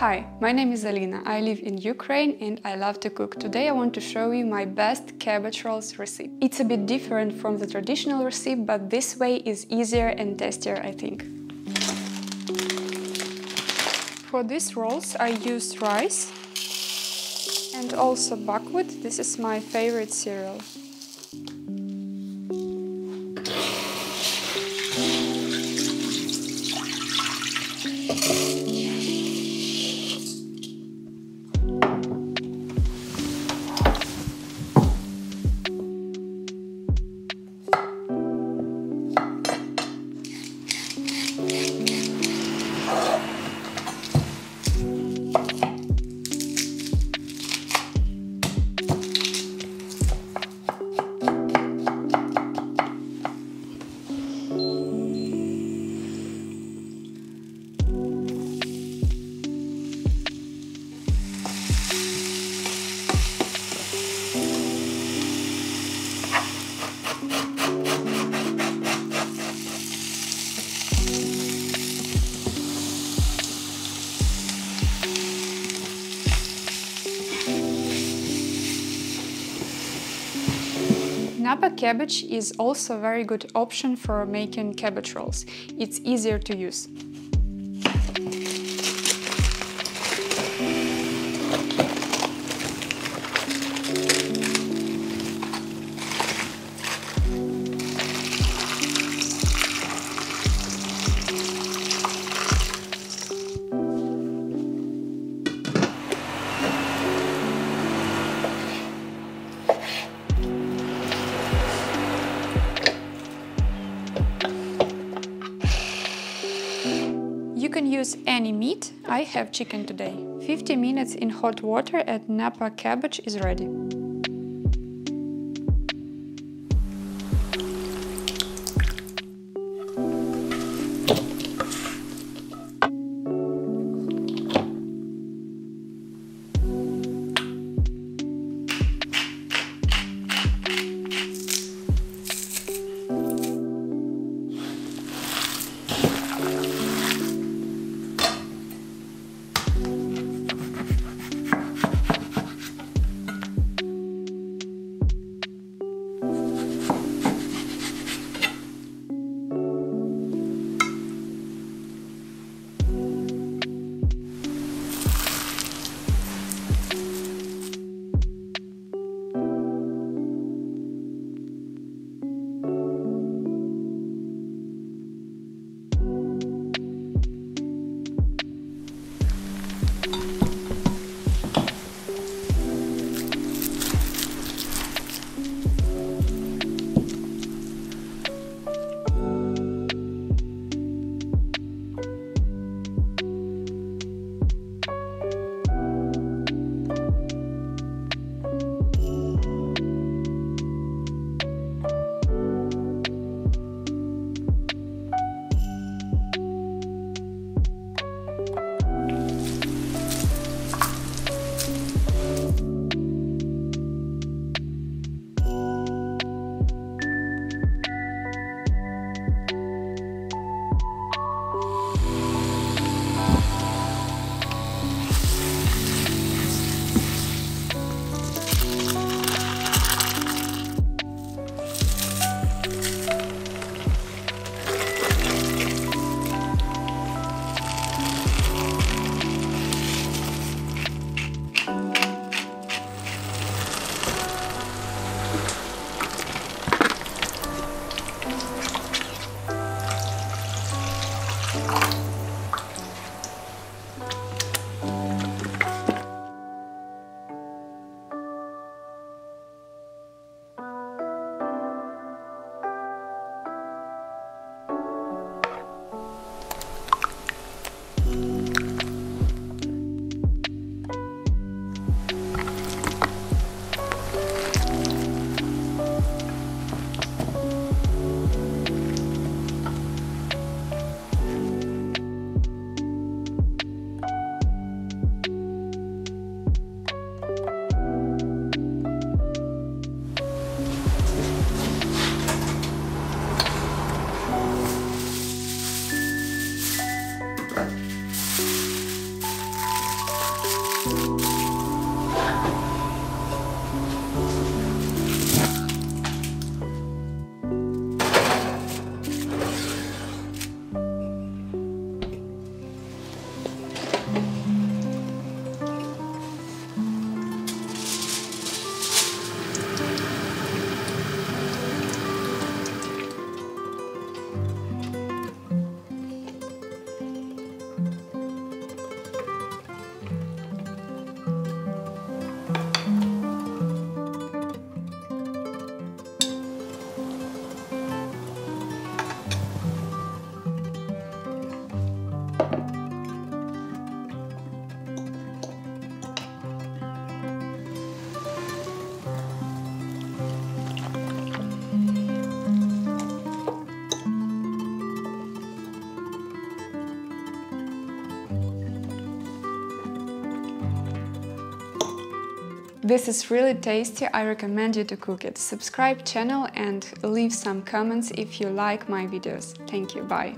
Hi, my name is Alina. I live in Ukraine and I love to cook. Today I want to show you my best cabbage rolls recipe. It's a bit different from the traditional recipe, but this way is easier and tastier, I think. For these rolls I used rice and also buckwheat. This is my favorite cereal. Napa cabbage is also a very good option for making cabbage rolls. It's easier to use. You can use any meat. I have chicken today. 50 minutes in hot water and Napa cabbage is ready. This is really tasty, I recommend you to cook it. Subscribe channel and leave some comments if you like my videos. Thank you, bye!